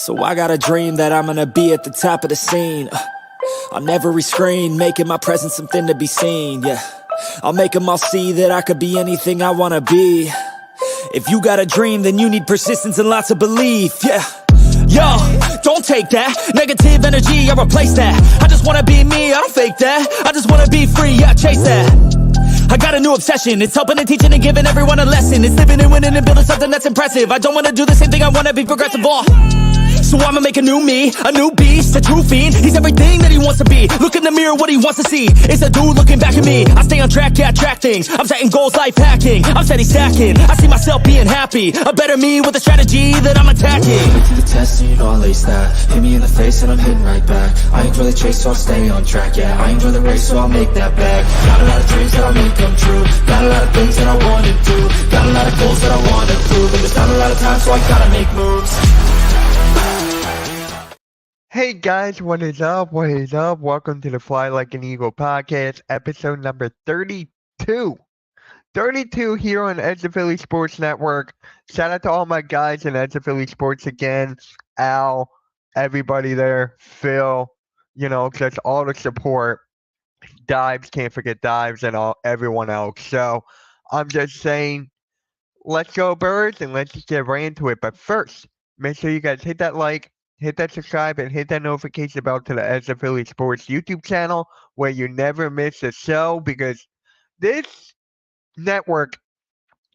So I got a dream that I'm gonna be at the top of the scene. On every screen, making my presence something to be seen, yeah. I'll make them all see that I could be anything I wanna be. If you got a dream, then you need persistence and lots of belief, yeah. Yo, don't take that negative energy, I replace that. I just wanna be me, I don't fake that. I just wanna be free, yeah, chase that. I got a new obsession, it's helping and teaching and giving everyone a lesson. It's living and winning and building something that's impressive. I don't wanna do the same thing, I wanna be progressive, so I'ma make a new me, a new beast, a true fiend. He's everything that he wants to be. Look in the mirror, what he wants to see is a dude looking back at me. I stay on track, yeah, track things. I'm setting goals, life hacking. I'm steady stacking. I see myself being happy. A better me with a strategy that I'm attacking. Wait through the test and you know I'll ace that. Hit me in the face and I'm hitting right back. I enjoy the chase, so I'll stay on track, yeah. I enjoy the race, so I'll make that back. Got a lot of dreams that I'll make come true. Got a lot of things that I wanna do. Got a lot of goals that I wanna prove. And there's not a lot of time, so I gotta make moves. Hey guys, what is up? What is up? Welcome to the Fly Like an Eagle podcast, episode number 32. 32 here on Edge of Philly Sports Network. Shout out to all my guys in Edge of Philly Sports again. Al, everybody there, Phil, just all the support. Dives, can't forget Dives, and everyone else. So I'm just saying, let's go birds and let's just get right into it. But first, make sure you guys hit that like, hit that subscribe, and hit that notification bell to the Edge of Philly Sports YouTube channel where you never miss a show, because this network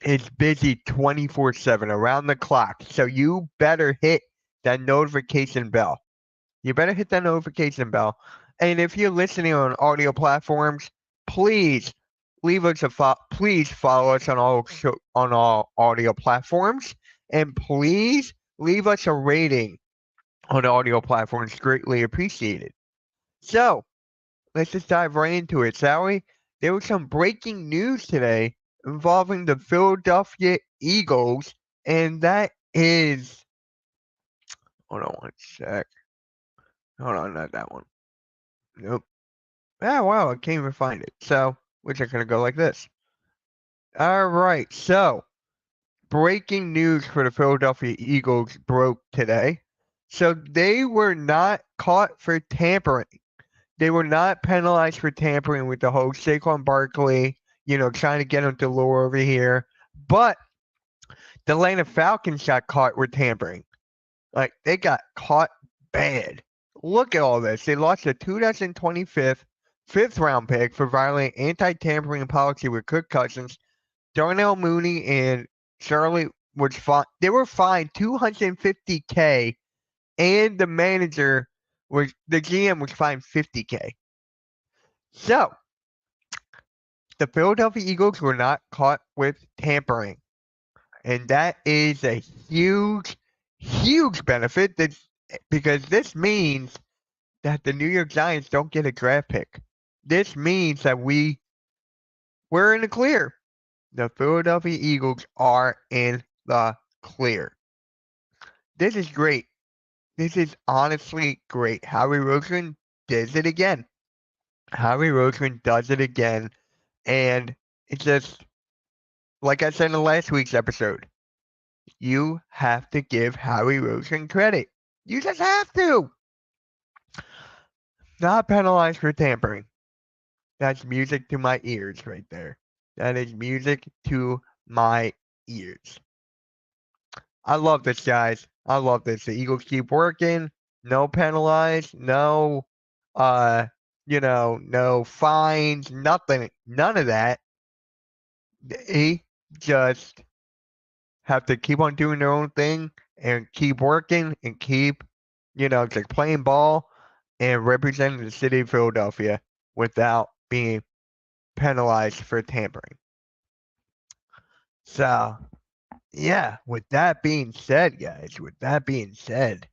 is busy 24/7 around the clock. So you better hit that notification bell. You better hit that notification bell. And if you're listening on audio platforms, please leave us please follow us on all audio platforms, and please leave us a rating on audio platforms. Greatly appreciated. So let's just dive right into it, shall we? There was some breaking news today involving the Philadelphia Eagles, and that is, hold on one sec. Hold on, not that one. Nope. Ah, wow, I can't even find it. So we're just gonna go like this. All right, so breaking news for the Philadelphia Eagles broke today. So they were not caught for tampering. They were not penalized for tampering with the whole Saquon Barkley, trying to get him to lure over here. But the Atlanta Falcons got caught with tampering. Like, they got caught bad. Look at all this. They lost a 2025 fifth-round pick for violating anti-tampering policy with Kirk Cousins. Darnell Mooney and Charlie was fined. They were fined $250K. And the GM was fined $50K. So, the Philadelphia Eagles were not caught with tampering. And that is a huge, huge benefit, because this means that the New York Giants don't get a draft pick. This means that we're in the clear. The Philadelphia Eagles are in the clear. This is great. This is honestly great. Howie Roseman does it again. Howie Roseman does it again. And it's just, like I said in last week's episode, you have to give Howie Roseman credit. You just have to. Not penalized for tampering. That's music to my ears right there. That is music to my ears. I love this, guys. I love this. The Eagles keep working. No penalized. No, no fines. Nothing. None of that. They just have to keep on doing their own thing and keep working and keep, just playing ball and representing the city of Philadelphia without being penalized for tampering. So, yeah, with that being said, guys, with that being said,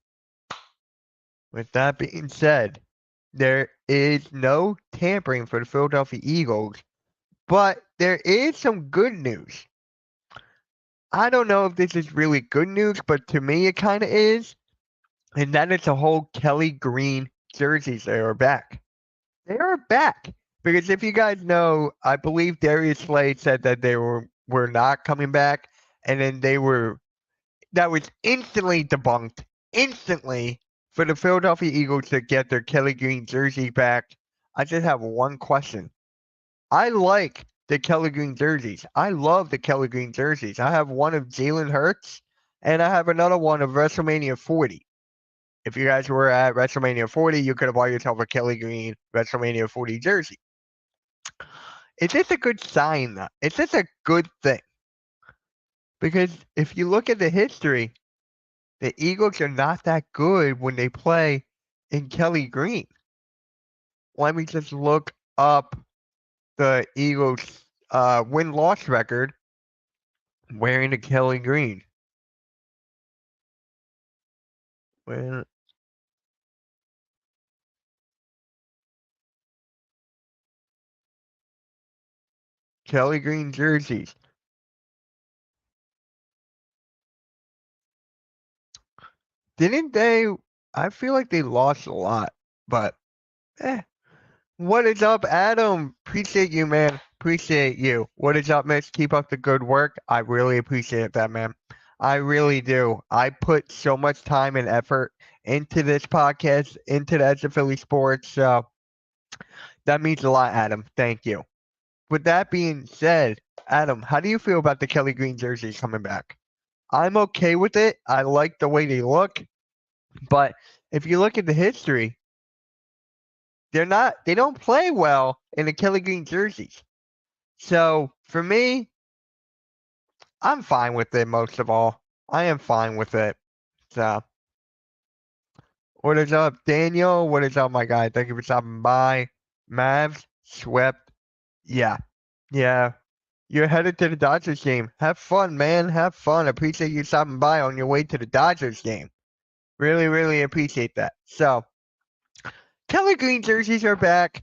there is no tampering for the Philadelphia Eagles, but there is some good news. I don't know if this is really good news, but to me it kind of is, and that is the whole Kelly Green jerseys. They are back. They are back, because if you guys know, I believe Darius Slade said that they were not coming back. And then that was instantly debunked instantly for the Philadelphia Eagles to get their Kelly Green jersey back. I just have one question. I like the Kelly Green jerseys. I love the Kelly Green jerseys. I have one of Jalen Hurts, and I have another one of WrestleMania 40. If you guys were at WrestleMania 40, you could have bought yourself a Kelly Green WrestleMania 40 jersey. It's just a good sign, though. It's just a good thing. Because if you look at the history, the Eagles are not that good when they play in Kelly Green. Let me just look up the Eagles' win-loss record wearing the Kelly Green. Well, Kelly Green jerseys. Didn't they? I feel like they lost a lot, but what is up, Adam? Appreciate you, man. Appreciate you. What is up, Mitch? Keep up the good work. I really appreciate that, man. I really do. I put so much time and effort into this podcast, into the Edge of Philly Sports. So that means a lot, Adam. Thank you. With that being said, Adam, how do you feel about the Kelly Green jerseys coming back? I'm okay with it. I like the way they look. But if you look at the history, they don't play well in the Kelly Green jerseys. So for me, I'm fine with it most of all. I am fine with it. So what is up, Daniel? What is up, my guy? Thank you for stopping by. Mavs swept. Yeah. Yeah. You're headed to the Dodgers game. Have fun, man. Have fun. Appreciate you stopping by on your way to the Dodgers game. Really, really appreciate that. So Kelly Green jerseys are back.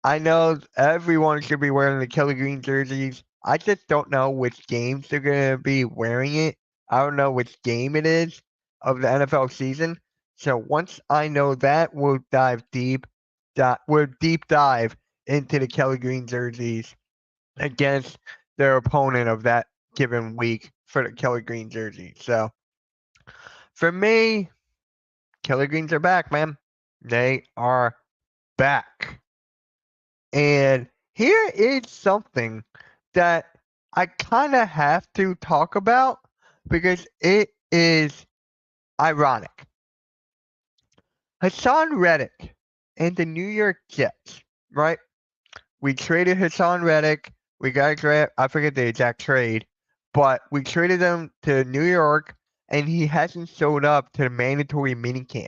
I know everyone should be wearing the Kelly Green jerseys. I just don't know which games they're going to be wearing it. I don't know which game it is of the NFL season. So once I know that, we'll deep dive into the Kelly Green jerseys against their opponent of that given week for the Kelly Green jersey. So for me, Kelly Greens are back, man. They are back. And here is something that I kind of have to talk about because it is ironic. Hassan Reddick and the New York Jets, right? We traded Hassan Reddick. We got a draft. I forget the exact trade, but we traded him to New York, and he hasn't showed up to the mandatory minicamp.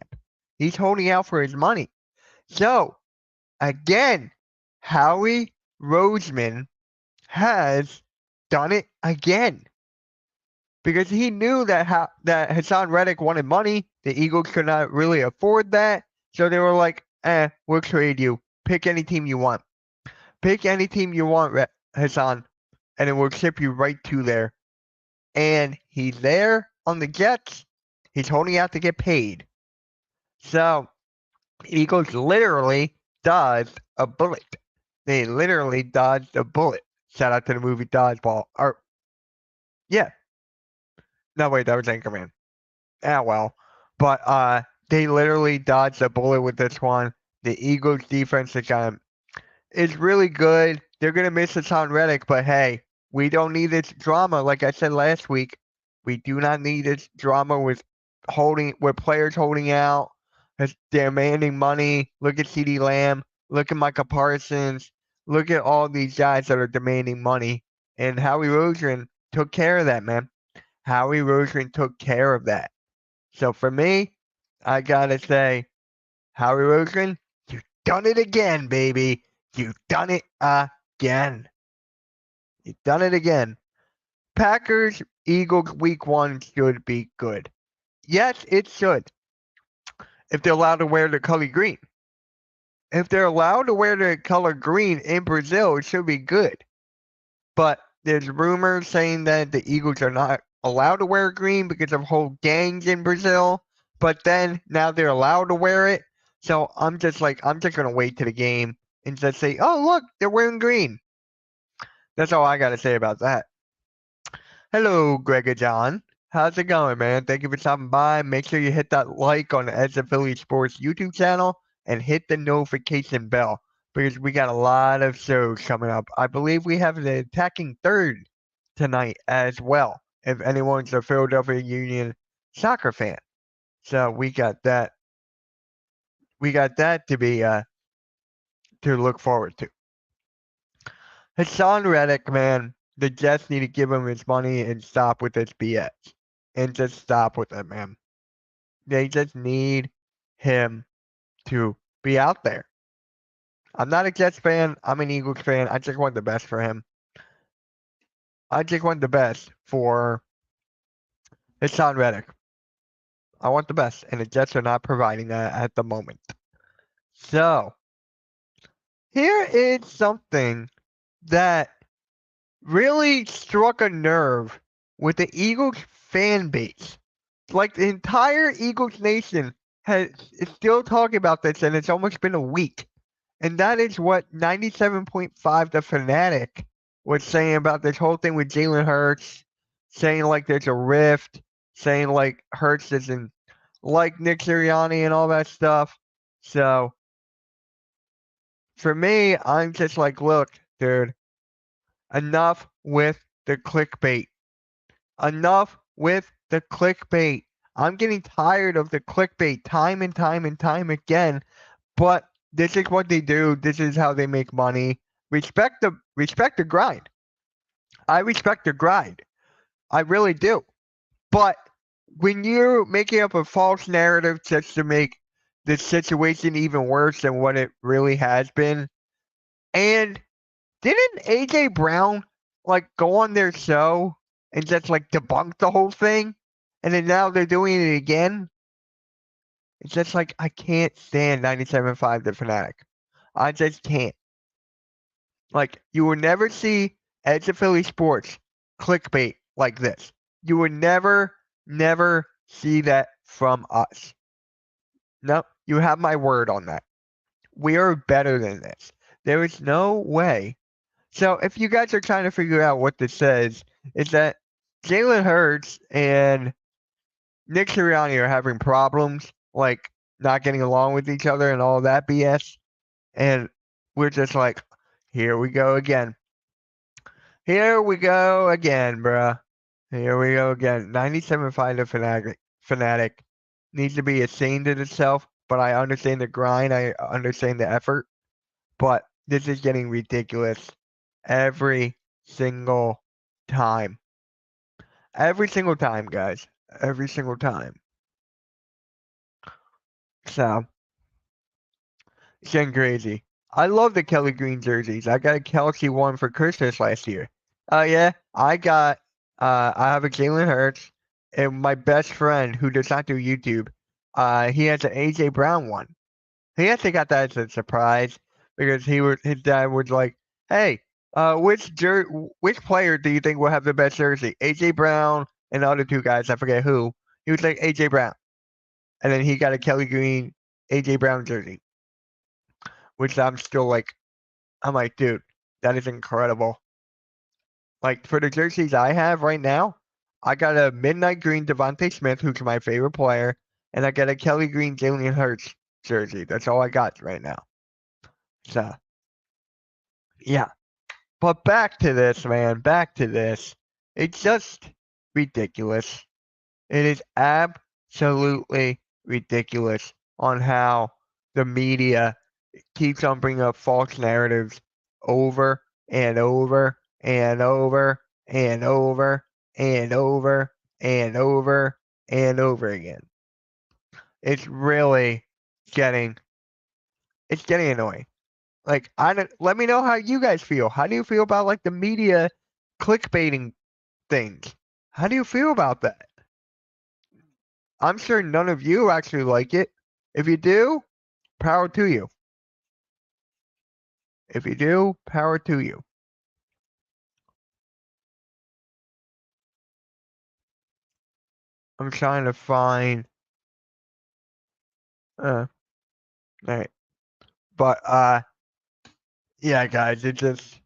He's holding out for his money. So, again, Howie Roseman has done it again because he knew that that Hassan Reddick wanted money. The Eagles could not really afford that, so they were like, we'll trade you. Pick any team you want. Pick any team you want, Hassan, and it will ship you right to there." And he's there on the Jets. He's holding out to get paid. So, Eagles literally dodged a bullet. They literally dodged a bullet. Shout out to the movie Dodgeball. Or, yeah. No, wait, that was Anchorman. Ah, well. But they literally dodged a bullet with this one. The Eagles defense is really good. They're going to miss Hassan Reddick, but hey, we don't need this drama. Like I said last week, we do not need this drama with players holding out, demanding money. Look at CeeDee Lamb. Look at Micah Parsons. Look at all these guys that are demanding money. And Howie Roseman took care of that, man. Howie Roseman took care of that. So for me, I gotta say, Howie Roseman, you've done it again, baby. You've done it again. You've done it again. Packers, Eagles, week 1 should be good. Yes, it should. If they're allowed to wear the color green. If they're allowed to wear the color green in Brazil, it should be good. But there's rumors saying that the Eagles are not allowed to wear green because of whole gangs in Brazil. But then now they're allowed to wear it. So I'm just going to wait to the game and just say, oh, look, they're wearing green. That's all I got to say about that. Hello, Gregor John. How's it going, man? Thank you for stopping by. Make sure you hit that like on the Edge of Philly Sports YouTube channel and hit the notification bell because we got a lot of shows coming up. I believe we have the attacking third tonight as well, if anyone's a Philadelphia Union soccer fan. So we got that. We got that to be to look forward to. Hassan Reddick, man, the Jets need to give him his money and stop with this BS. And just stop with it, man. They just need him to be out there. I'm not a Jets fan. I'm an Eagles fan. I just want the best for him. I just want the best for Hassan Reddick. I want the best, and the Jets are not providing that at the moment. So, here is something that really struck a nerve with the Eagles fan base. Like the entire Eagles nation is still talking about this, and it's almost been a week. And that is what 97.5 The Fanatic was saying about this whole thing with Jalen Hurts, saying like there's a rift, saying like Hurts doesn't like Nick Sirianni and all that stuff. So for me, I'm just like, look, dude, enough with the clickbait. Enough with the clickbait. I'm getting tired of the clickbait time and time and time again, but this is what they do. This is how they make money. Respect the grind. I respect the grind. I really do. But when you're making up a false narrative just to make the situation even worse than what it really has been, and didn't AJ Brown like go on their show and just like debunk the whole thing, and then now they're doing it again? It's just like I can't stand 97.5 The Fanatic. I just can't. Like, you will never see Edge of Philly Sports clickbait like this. You will never see that from us. No, you have my word on that. We are better than this. There is no way. So, if you guys are trying to figure out what this says, is that Jalen Hurts and Nick Sirianni are having problems, like not getting along with each other and all that BS. And we're just like, here we go again. Here we go again, bruh. Here we go again. 97.5 The Fanatic needs to be ashamed of itself, but I understand the grind. I understand the effort. But this is getting ridiculous every single time. Every single time, guys. Every single time. So, it's getting crazy. I love the Kelly Green jerseys. I got a Kelsey one for Christmas last year. Oh yeah, I have a Jalen Hurts, and my best friend who does not do YouTube, he has an AJ Brown one. He actually got that as a surprise because his dad was like, "Hey, which player do you think will have the best jersey? AJ Brown and the other two guys, I forget who." He was like AJ Brown, and then he got a Kelly Green AJ Brown jersey, which I'm like, dude, that is incredible. Like for the jerseys I have right now, I got a midnight green Devontae Smith, who's my favorite player, and I got a Kelly Green Jalen Hurts jersey. That's all I got right now. So, yeah. But back to this, man. Back to this. It's just ridiculous. It is absolutely ridiculous on how the media keeps on bringing up false narratives over and over and over and over and over and over and over again. It's really getting annoying. Like let me know how you guys feel. How do you feel about like the media clickbaiting things? How do you feel about that? I'm sure none of you actually like it. If you do, power to you. If you do, power to you. I'm trying to find alright. But yeah guys, it's just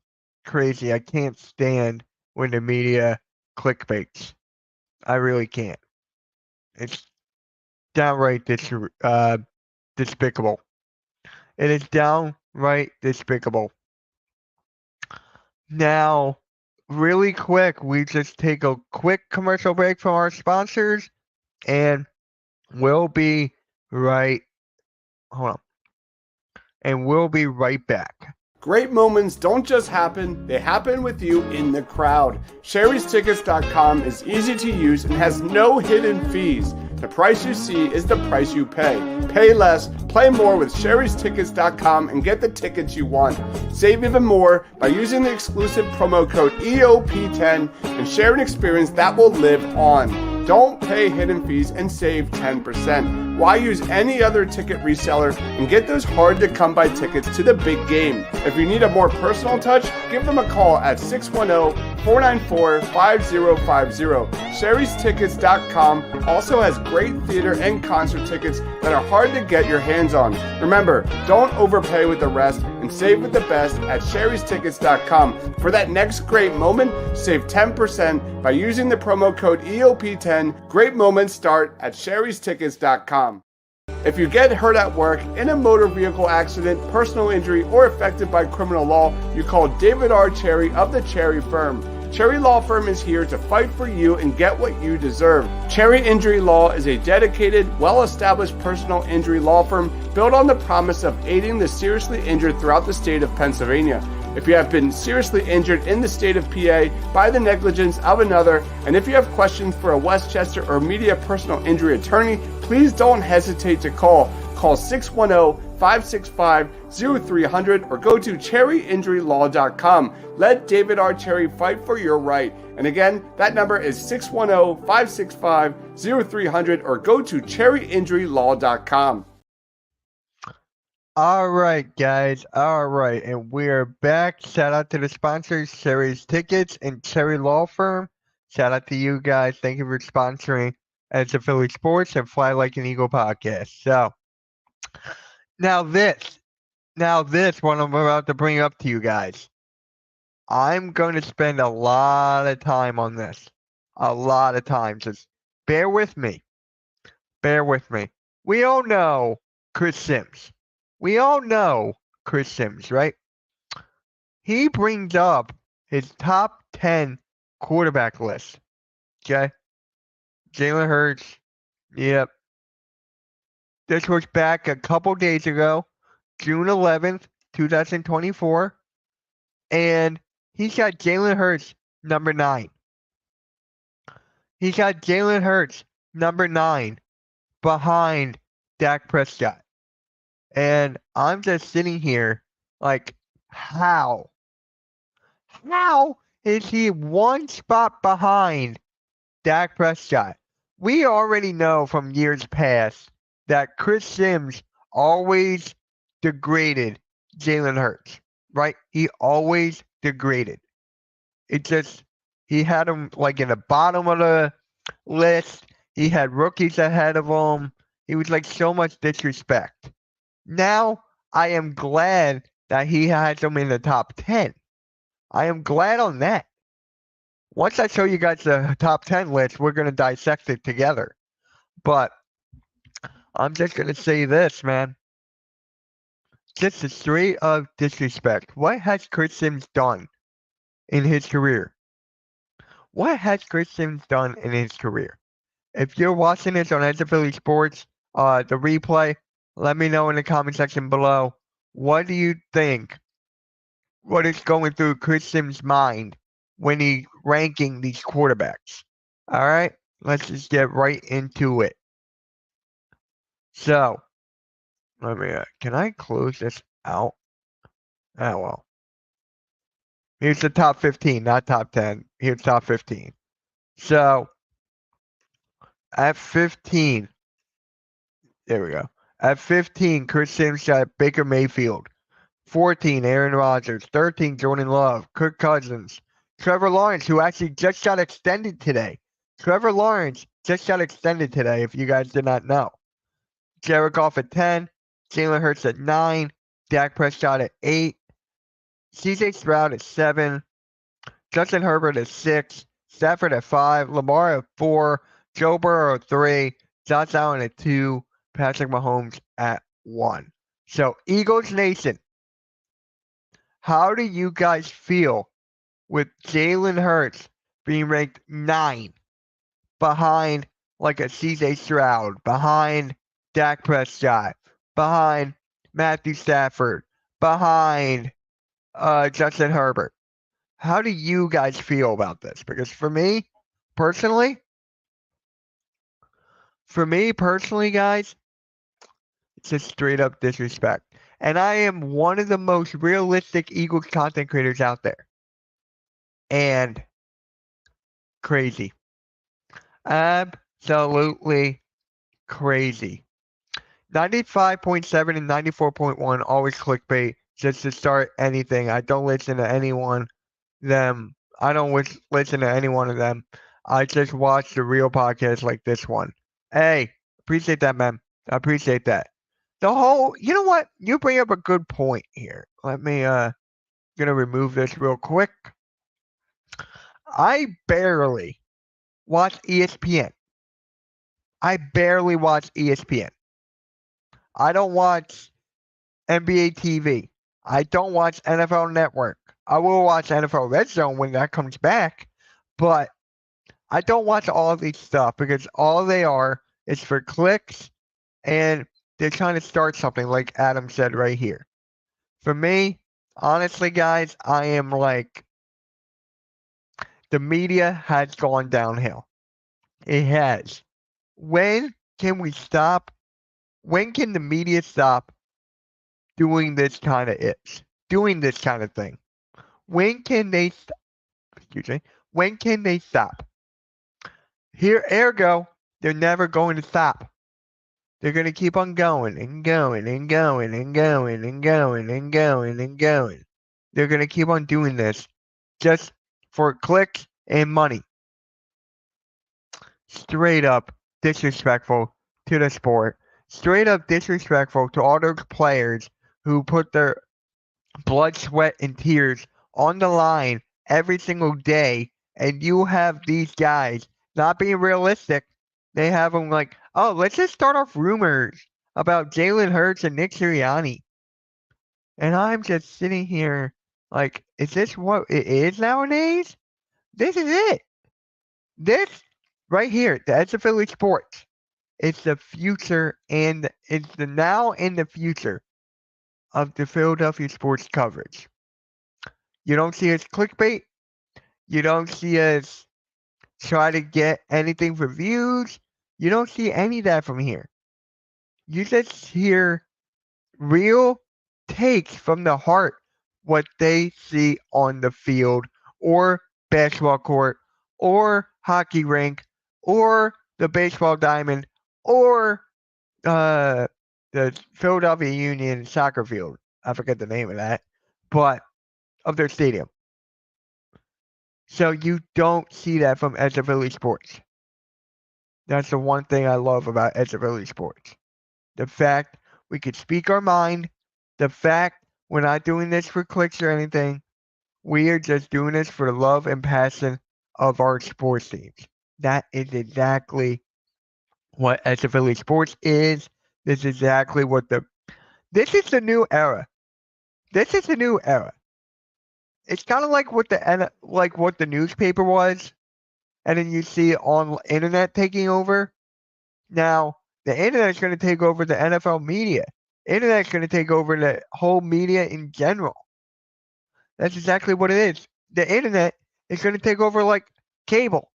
crazy. I can't stand when the media clickbaits. I really can't. It's downright despicable. It is downright despicable. Now, really quick, we just take a quick commercial break from our sponsors, and we'll be right. Hold on, and we'll be right back. Great moments don't just happen, they happen with you in the crowd. Sherry'sTickets.com is easy to use and has no hidden fees. The price you see is the price you pay. Pay less, play more with Sherry'sTickets.com and get the tickets you want. Save even more by using the exclusive promo code EOP10 and share an experience that will live on. Don't pay hidden fees and save 10%. Why use any other ticket reseller and get those hard to come by tickets to the big game? If you need a more personal touch, give them a call at 610-494-5050. Sherry'sTickets.com also has great theater and concert tickets that are hard to get your hands on. Remember, don't overpay with the rest and save with the best at Sherry'sTickets.com. For that next great moment, save 10% by using the promo code EOP10. Great moments start at Sherry'sTickets.com. If you get hurt at work, in a motor vehicle accident, personal injury, or affected by criminal law, you call David R. Cherry of the Cherry Firm. Cherry Law Firm is here to fight for you and get what you deserve. Cherry Injury Law is a dedicated, well-established personal injury law firm built on the promise of aiding the seriously injured throughout the state of Pennsylvania. If you have been seriously injured in the state of PA by the negligence of another, and if you have questions for a Westchester or media personal injury attorney, please don't hesitate to call. Call 610-565-0300 or go to cherryinjurylaw.com. Let David R. Cherry fight for your right. And again, that number is 610-565-0300 or go to cherryinjurylaw.com. All right, guys. All right, and we're back. Shout out to the sponsors, Cherry's Tickets and Cherry Law Firm. Shout out to you guys. Thank you for sponsoring Edge of Philly Sports and Fly Like an Eagle podcast. So, now this, what I'm about to bring up to you guys. I'm going to spend a lot of time on this. A lot of time. Just bear with me. Bear with me. We all know Chris Sims. We all know Chris Sims, right? He brings up his top 10 quarterback list. Okay? Jalen Hurts. Yep. This was back a couple days ago, June 11th, 2024. And he's got Jalen Hurts number 9. He's got Jalen Hurts number 9 behind Dak Prescott. And I'm just sitting here like, how? How is he one spot behind Dak Prescott? We already know from years past that Chris Sims always degraded Jalen Hurts, right? He always degraded. It just, he had him like in the bottom of the list. He had rookies ahead of him. He was like so much disrespect. Now, I am glad that he has him in the top 10. I am glad on that. Once I show you guys the top 10 list, we're going to dissect it together. But I'm just going to say this, man. Just a straight up disrespect. What has Chris Sims done in his career? What has Chris Sims done in his career? If you're watching this on Edge of Philly Sports, the replay, let me know in the comment section below. What do you think? What is going through Chris Sims' mind when he's ranking these quarterbacks? All right, let's just get right into it. So, let me. Can I close this out? Oh well. Here's the top 15, not top 10. Here's top 15. So, at 15, there we go. At 15, Chris Sims got Baker Mayfield. 14, Aaron Rodgers. 13, Jordan Love. Kirk Cousins. Trevor Lawrence, who actually just got extended today. Trevor Lawrence just got extended today, if you guys did not know. Jared Goff at 10. Jalen Hurts at 9. Dak Prescott at 8. CJ Stroud at 7. Justin Herbert at 6. Stafford at 5, Lamar at 4, Joe Burrow at 3, Josh Allen at 2, Patrick Mahomes at 1. So, Eagles Nation, how do you guys feel with Jalen Hurts being ranked 9 behind like a CJ Stroud, behind Dak Prescott, behind Matthew Stafford, behind Justin Herbert? How do you guys feel about this? Because for me personally, guys, it's just straight up disrespect. And I am one of the most realistic Eagles content creators out there. And crazy. Absolutely crazy. 95.7 and 94.1 always clickbait just to start anything. I don't listen to anyone them. I don't listen to any one of them. I just watch the real podcasts like this one. Hey, appreciate that, man. I appreciate that. You know what? You bring up a good point here. Let me gonna remove this real quick. I barely watch ESPN. I barely watch ESPN. I don't watch NBA TV. I don't watch NFL Network. I will watch NFL Red Zone when that comes back, but I don't watch all of these stuff because all they are is for clicks, and they're trying to start something like Adam said right here. For me, honestly, guys, I am like, the media has gone downhill. It has. When can we stop? When can the media stop doing this kind of doing this kind of thing? When can they excuse me? When can they stop? Here, ergo, they're never going to stop. They're going to keep on going and going and going and going and going and going and going. They're going to keep on doing this just for clicks and money. Straight up disrespectful to the sport. Straight up disrespectful to all those players who put their blood, sweat, and tears on the line every single day. And you have these guys not being realistic. They have them like, oh, let's just start off rumors about Jalen Hurts and Nick Sirianni. And I'm just sitting here like, is this what it is nowadays? This is it. This right here, the Edge of Philly Sports. It's the future, and it's the now and the future of the Philadelphia sports coverage. You don't see us clickbait. You don't see us try to get anything for views. You don't see any of that from here. You just hear real takes from the heart, what they see on the field or basketball court or hockey rink or the baseball diamond or the Philadelphia Union soccer field. I forget the name of that, but of their stadium. So you don't see that from Edge of Philly Sports. That's the one thing I love about Edge of Philly Sports. The fact we could speak our mind. The fact we're not doing this for clicks or anything. We are just doing this for the love and passion of our sports teams. That is exactly what Edge of Philly Sports is. This is exactly what this is the new era. This is the new era. It's kind of like what the newspaper was, and then you see on internet taking over. Now the internet is going to take over the NFL media. Internet is going to take over the whole media in general. That's exactly what it is. The internet is going to take over like cable.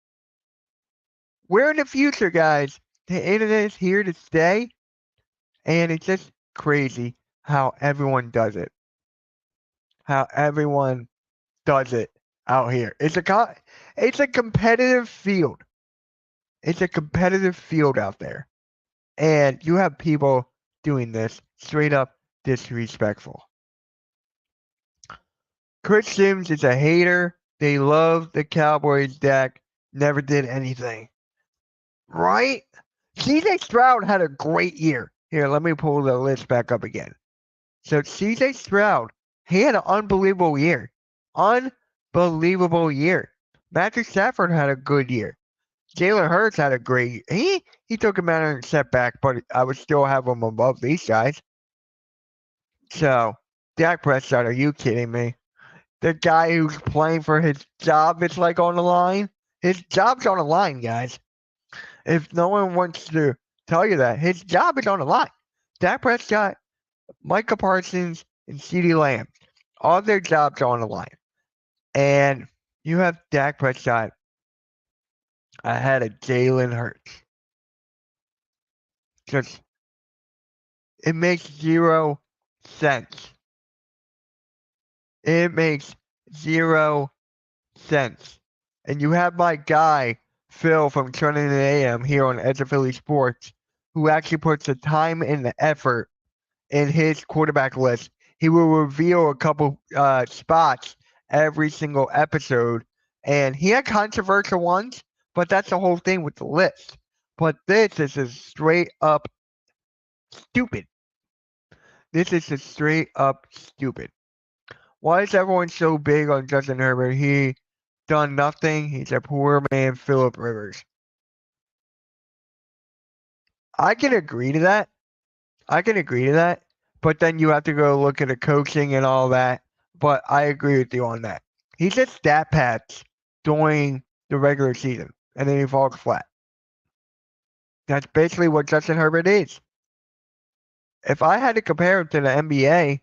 We're in the future, guys. The internet is here to stay, and it's just crazy how everyone does it. How everyone does it out here. It's a competitive field. It's a competitive field out there. And you have people doing this straight up disrespectful. Chris Sims is a hater. They love the Cowboys. Dak never did anything. Right? CJ Stroud had a great year. Here, let me pull the list back up again. So CJ Stroud, he had an unbelievable year. Unbelievable year. Matthew Stafford had a good year. Jalen Hurts had a great year. He took a minor setback, but I would still have him above these guys. So, Dak Prescott, are you kidding me? The guy who's playing for his job is like on the line. His job's on the line, guys. If no one wants to tell you that, his job is on the line. Dak Prescott, Micah Parsons, and CeeDee Lamb, all their jobs are on the line. And you have Dak Prescott ahead of Jalen Hurts. Just, it makes 0 sense. It makes 0 sense. And you have my guy, Phil from Turning It AM here on Edge of Philly Sports, who actually puts the time and the effort in his quarterback list. He will reveal a couple spots every single episode. And he had controversial ones, but that's the whole thing with the list. But this is just straight up stupid. This is just straight up stupid. Why is everyone so big on Justin Herbert? He done nothing. He's a poor man, Phillip Rivers. I can agree to that. But then you have to go look at the coaching and all that. But I agree with you on that. He just stat pads during the regular season, and then he falls flat. That's basically what Justin Herbert is. If I had to compare him to the NBA,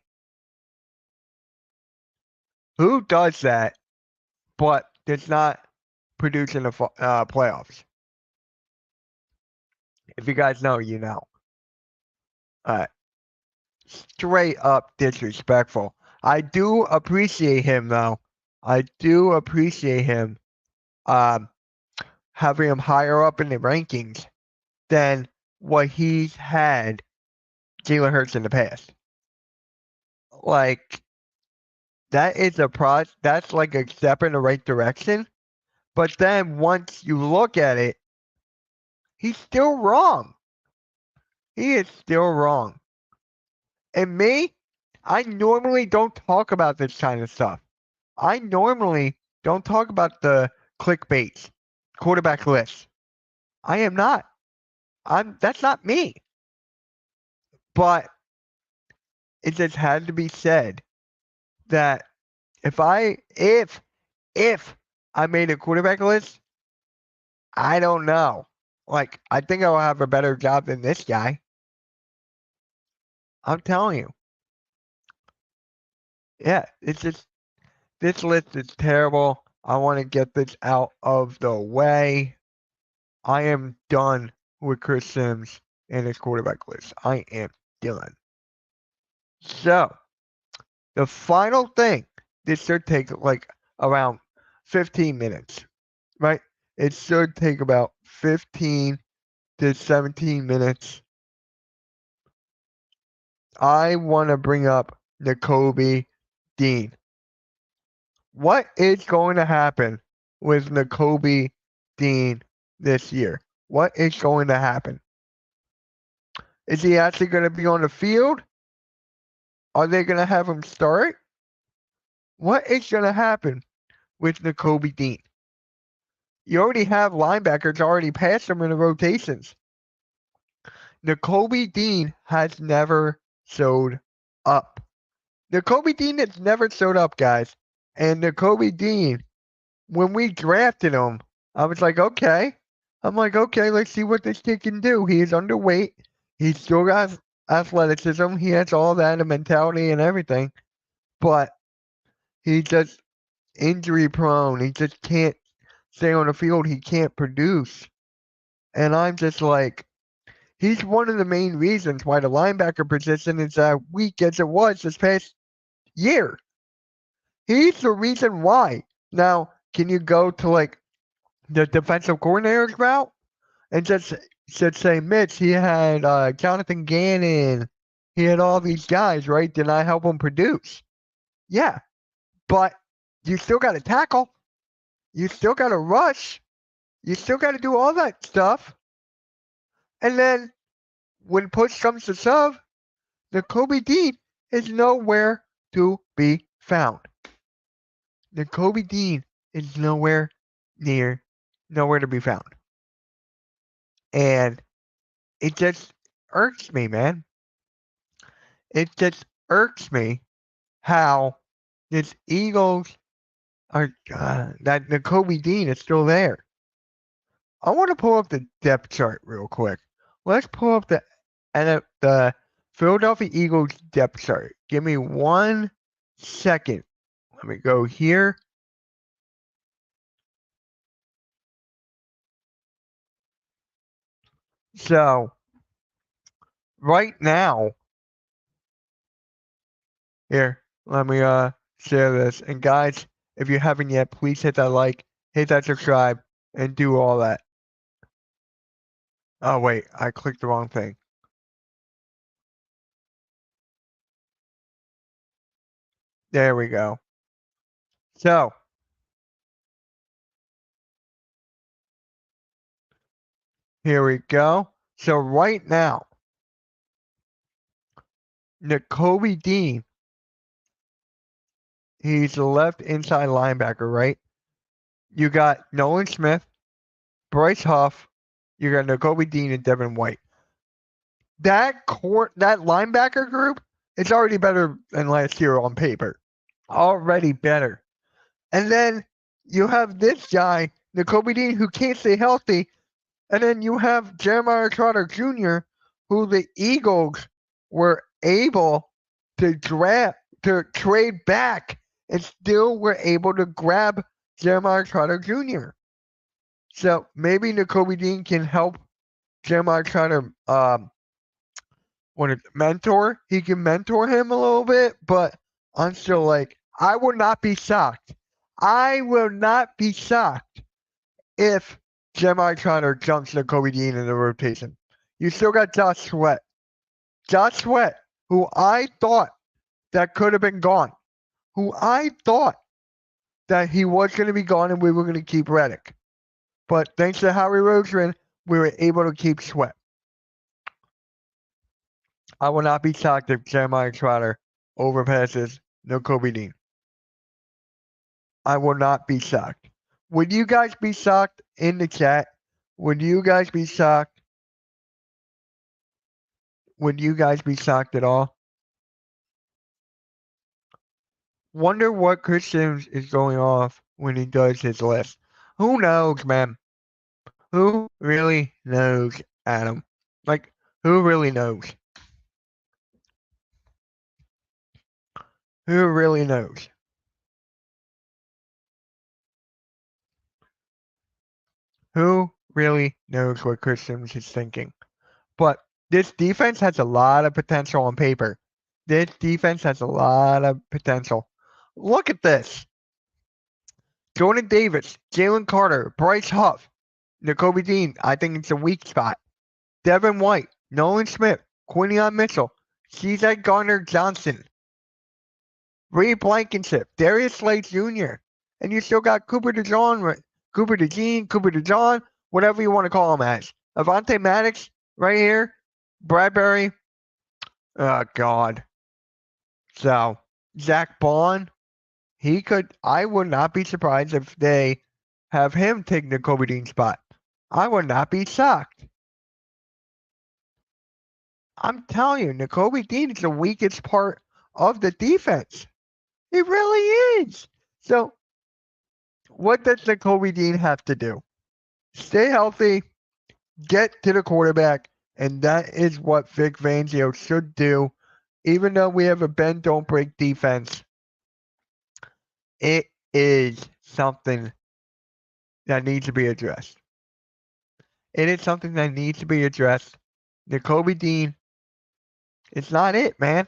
who does that but does not produce in the playoffs? If you guys know, you know. Straight up disrespectful. I do appreciate him, though. I do appreciate him having him higher up in the rankings than what he's had Jalen Hurts in the past. Like, that is that's like a step in the right direction. But then once you look at it, he's still wrong. He is still wrong. And me, I normally don't talk about this kind of stuff. I normally don't talk about the clickbait quarterback list. I am not. That's not me. But it just had to be said that if I made a quarterback list, I don't know. Like, I think I'll have a better job than this guy. I'm telling you. Yeah, it's just, this list is terrible. I want to get this out of the way. I am done with Chris Sims and his quarterback list. I am done. So, the final thing, this should take like around 15 minutes, right? It should take about 15 to 17 minutes. I want to bring up Nakobe Dean. What is going to happen with Nakobe Dean this year? What is going to happen? Is he actually going to be on the field? Are they going to have him start? What is going to happen with Nakobe Dean? You already have linebackers already past him in the rotations. Nakobe Dean has never showed up. Nakobe Dean has never showed up, guys. And Nakobe Dean, when we drafted him, I was like, okay. I'm like, okay, let's see what this kid can do. He is underweight. He still got athleticism. He has all that, the mentality and everything. But he's just injury prone. He just can't stay on the field. He can't produce. And I'm just like, he's one of the main reasons why the linebacker position is as weak as it was this past year. He's the reason why. Now, can you go to like the defensive coordinator's route and just say, Mitch, he had Jonathan Gannon. He had all these guys, right? Did I help him produce? Yeah. But you still got to tackle. You still got to rush. You still got to do all that stuff. And then when push comes to shove, Nakobe Dean is nowhere to be found. Nakobe Dean is nowhere nowhere to be found. And it just irks me, man. It just irks me how this Eagles are that Nakobe Dean is still there. I want to pull up the depth chart real quick. Let's pull up the Philadelphia Eagles depth chart. Give me 1 second. Let me go here. So right now, here, let me share this. And guys, if you haven't yet, please hit that like, hit that subscribe, and do all that. Oh wait, I clicked the wrong thing. There we go. So here we go. So right now, Nakobe Dean, he's the left inside linebacker, right? You got Nolan Smith, Bryce Huff, you got Nakobe Dean and Devin White. That linebacker group is already better than last year on paper. Already better. And then you have this guy, Nakobe Dean, who can't stay healthy. And then you have Jeremiah Trotter Jr., who the Eagles were able to trade back and still were able to grab Jeremiah Trotter Jr. So maybe Nakobe Dean can help Jeremiah Trotter mentor. He can mentor him a little bit, but I'm still like, I would not be shocked. I will not be shocked if Jeremiah Trotter jumps Nakobe Dean in the rotation. You still got Josh Sweat. Josh Sweat, who I thought that could have been gone. Who I thought that he was going to be gone and we were going to keep Reddick. But thanks to Howie Roseman, we were able to keep Sweat. I will not be shocked if Jeremiah Trotter overpasses Nakobe Dean. I will not be shocked. Would you guys be shocked in the chat? Would you guys be shocked? Would you guys be shocked at all? Wonder what Chris Sims is going off when he does his list. Who knows, man? Who really knows, Adam? Like, who really knows? Who really knows? Who really knows what Chris Sims is thinking? But this defense has a lot of potential on paper. This defense has a lot of potential. Look at this. Jordan Davis, Jalen Carter, Bryce Huff, Nakobe Dean. I think it's a weak spot. Devin White, Nolan Smith, Quinion Mitchell, C.J. Gardner-Johnson, Reed Blankenship, Darius Slade Jr. And you still got Cooper DeJean, whatever you want to call him as. Avonte Maddox right here. Bradbury. Oh, God. So, Zach Bond. I would not be surprised if they have him take Nakobe Dean's spot. I would not be shocked. I'm telling you, Nakobe Dean is the weakest part of the defense. It really is. So, what does Nakobe Dean have to do? Stay healthy, get to the quarterback, and that is what Vic Fangio should do. Even though we have a bend, don't break defense, it is something that needs to be addressed. It is something that needs to be addressed. Nakobe Dean, it's not it, man.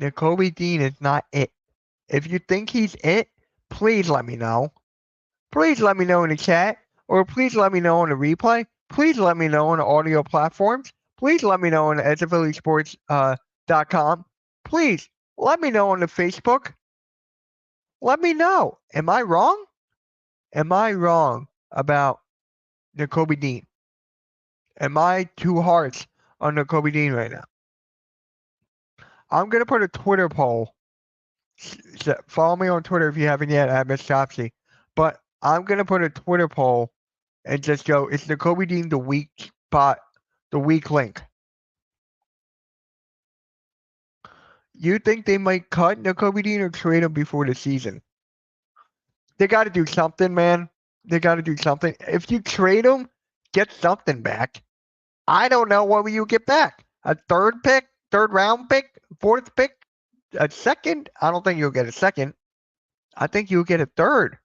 Nakobe Dean is not it. If you think he's it, please let me know. Please let me know in the chat, or please let me know on the replay. Please let me know on the audio platforms. Please let me know on the EdgeOfPhillySports.com. Please let me know on the Facebook. Let me know. Am I wrong? Am I wrong about Nakobe Dean? Am I two hearts on Nakobe Dean right now? I'm going to put a Twitter poll. Follow me on Twitter if you haven't yet at Miss Chopsy. But I'm going to put a Twitter poll and just go, is Nakobe Dean the weak spot, the weak link? You think they might cut Nakobe Dean or trade him before the season? They got to do something, man. They got to do something. If you trade him, get something back. I don't know what will you get back. A third pick, third round pick, fourth pick, a second? I don't think you'll get a second. I think you'll get a third,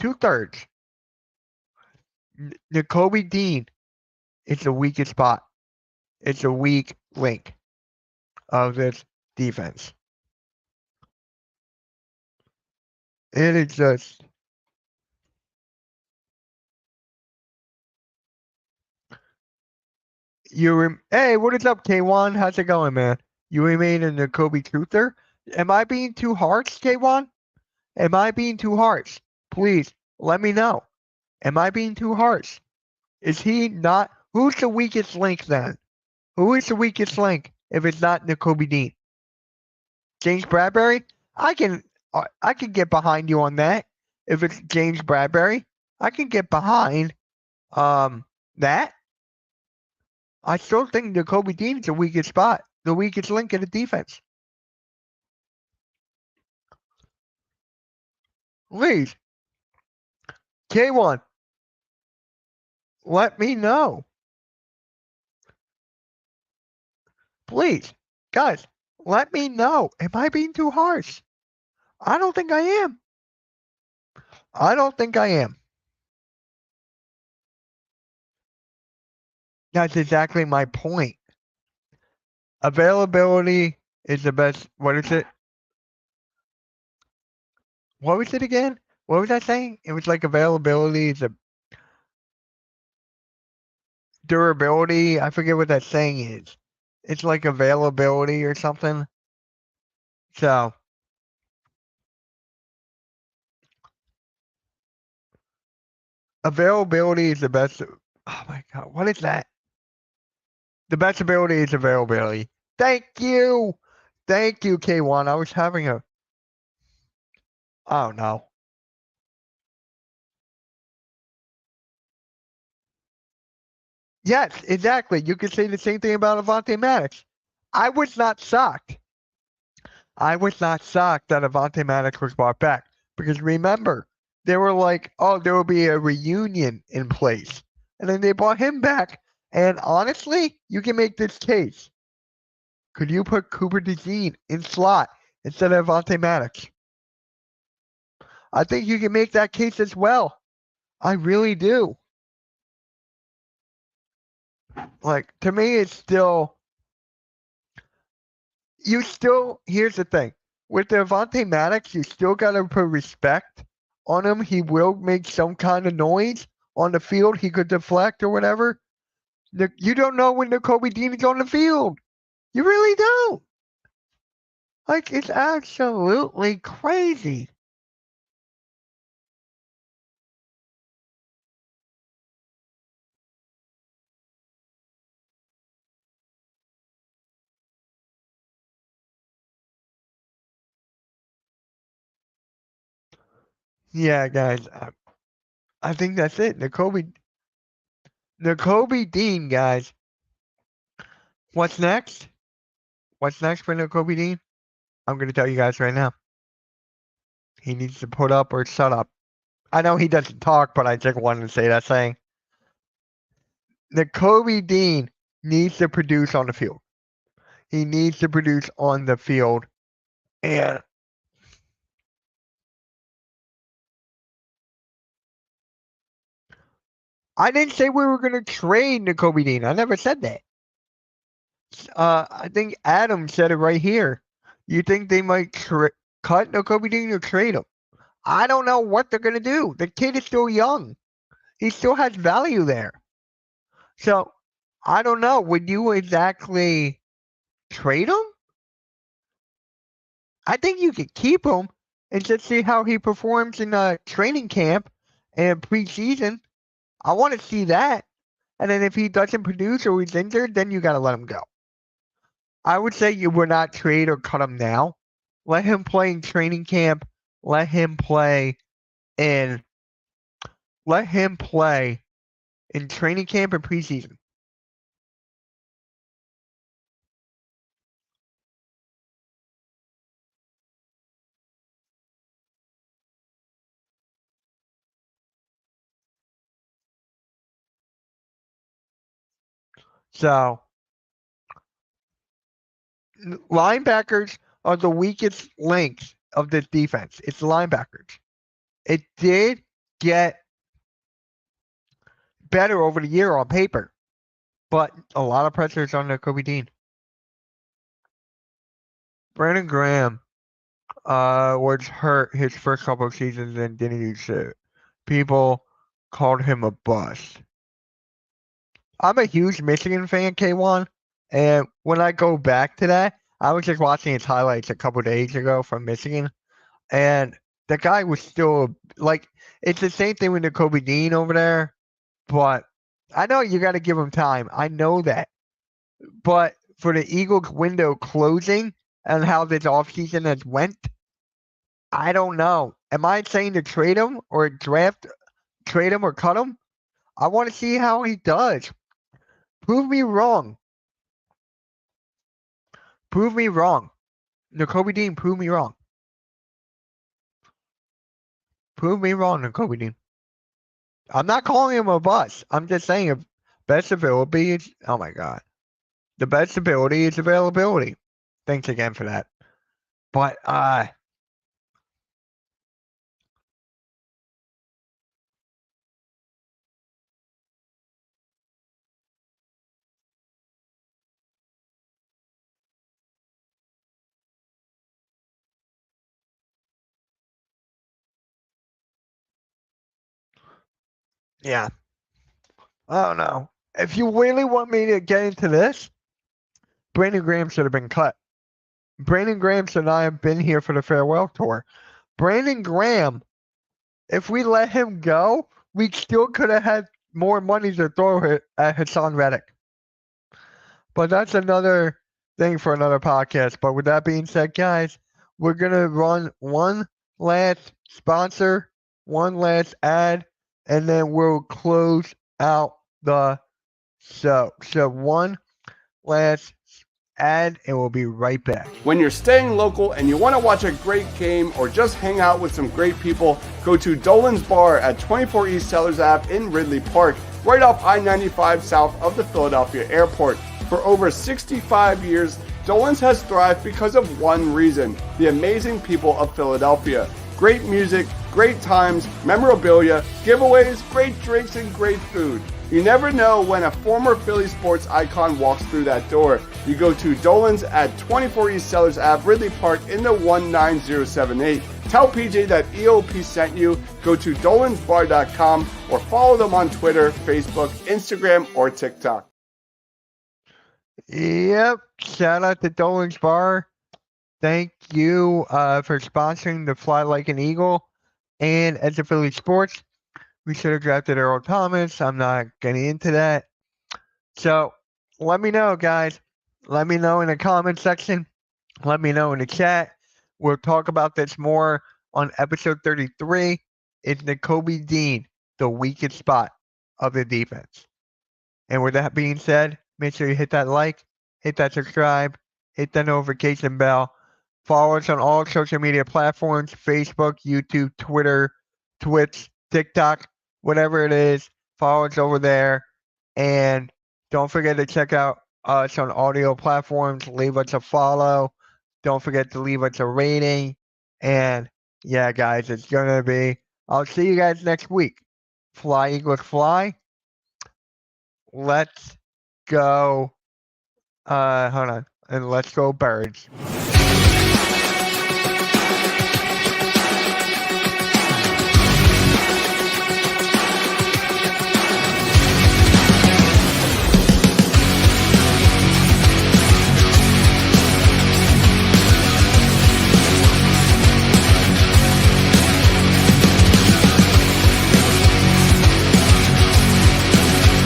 2/3. Nakobe Dean is the weakest spot. It's a weak link of this defense. It is just. Hey, what is up, K1? How's it going, man? You remain a Nakobe truther? Am I being too harsh, K1? Am I being too harsh? Please let me know. Am I being too harsh? Is he not? Who's the weakest link then? Who is the weakest link if it's not Nakobe Dean? James Bradbury? I can get behind you on that. If it's James Bradbury, I can get behind that. I still think Nakobe Dean is the weakest spot, the weakest link in the defense. Please, K1, let me know. Please, guys, let me know. Am I being too harsh? I don't think I am. I don't think I am. That's exactly my point. Availability is the best. What is it? What was it again? What was I saying? It was like availability is a durability. I forget what that saying is. It's like availability or something. So availability is the best. Oh my God, what is that? The best ability is availability. Thank you. Thank you, K1. I was having a. Oh no. Yes, exactly. You could say the same thing about Avante Maddox. I was not shocked. I was not shocked that Avante Maddox was brought back because remember, they were like, oh, there will be a reunion in place. And then they brought him back. And honestly, you can make this case. Could you put Cooper DeJean in slot instead of Avante Maddox? I think you can make that case as well. I really do. Like, to me, it's still. Here's the thing. With the Avante Maddox, you still got to put respect on him. He will make some kind of noise on the field. He could deflect or whatever. You don't know when Nakobe Dean is on the field. You really don't. Like, it's absolutely crazy. Yeah, guys. I think that's it. Nakobe Dean, guys. What's next? What's next for Nakobe Dean? I'm going to tell you guys right now. He needs to put up or shut up. I know he doesn't talk, but I just wanted to say that saying. Nakobe Dean needs to produce on the field. He needs to produce on the field. And I didn't say we were going to trade Nakobe Dean. I never said that. I think Adam said it right here. You think they might cut Nakobe Dean or trade him? I don't know what they're going to do. The kid is still young. He still has value there. So, I don't know. Would you exactly trade him? I think you could keep him and just see how he performs in training camp and preseason. I want to see that. And then if he doesn't produce or he's injured, then you got to let him go. I would say you would not trade or cut him now. Let him play in training camp. Let him play in let him play in training camp and preseason. So, linebackers are the weakest links of this defense. It's linebackers. It did get better over the year on paper, but a lot of pressure is on Kobe Dean. Brandon Graham was hurt his first couple of seasons and didn't do shit. People called him a bust. I'm a huge Michigan fan, K1, and when I go back to that, I was just watching his highlights a couple days ago from Michigan, and the guy was still like, it's the same thing with the Kobe Dean over there, but I know you got to give him time. I know that, but for the Eagles window closing and how this offseason has went, I don't know. Am I saying to trade him or trade him or cut him? I want to see how he does. Prove me wrong. Prove me wrong. Kobe Dean, prove me wrong. Prove me wrong, Kobe Dean. I'm not calling him a bust. I'm just saying best ability is, oh my God. The best ability is availability. Thanks again for that. But yeah. I don't know. If you really want me to get into this, Brandon Graham should have been cut. Brandon Graham should not have been here for the farewell tour. Brandon Graham, if we let him go, we still could have had more money to throw at Hassan Reddick. But that's another thing for another podcast. But with that being said, guys, we're going to run one last sponsor, one last ad, and then we'll close out the show. So one last ad, and we'll be right back. When you're staying local and you want to watch a great game or just hang out with some great people, go to Dolan's Bar at 24 East Sellers Ave in Ridley Park, right off I-95 south of the Philadelphia airport. For over 65 years, Dolan's has thrived because of one reason: the amazing people of Philadelphia. Great music, great times, memorabilia, giveaways, great drinks, and great food. You never know when a former Philly sports icon walks through that door. You go to Dolan's at 24 East Sellers Ave, Ridley Park in the 19078. Tell PJ that EOP sent you. Go to dolansbar.com or follow them on Twitter, Facebook, Instagram, or TikTok. Yep. Shout out to Dolan's Bar. Thank you for sponsoring the Fly Like an Eagle and Edge of Philly Sports. We should have drafted Earl Thomas. I'm not getting into that. So let me know, guys. Let me know in the comment section. Let me know in the chat. We'll talk about this more on episode 33. It's Kobe Dean, the weakest spot of the defense. And with that being said, make sure you hit that like, hit that subscribe, hit that notification bell. Follow us on all social media platforms: Facebook, YouTube, Twitter, Twitch, TikTok, whatever it is. Follow us over there. And don't forget to check out us on audio platforms. Leave us a follow. Don't forget to leave us a rating. And yeah, guys, it's going to be, I'll see you guys next week. Fly, Eagles, fly. Let's go. Hold on. And let's go, Birds.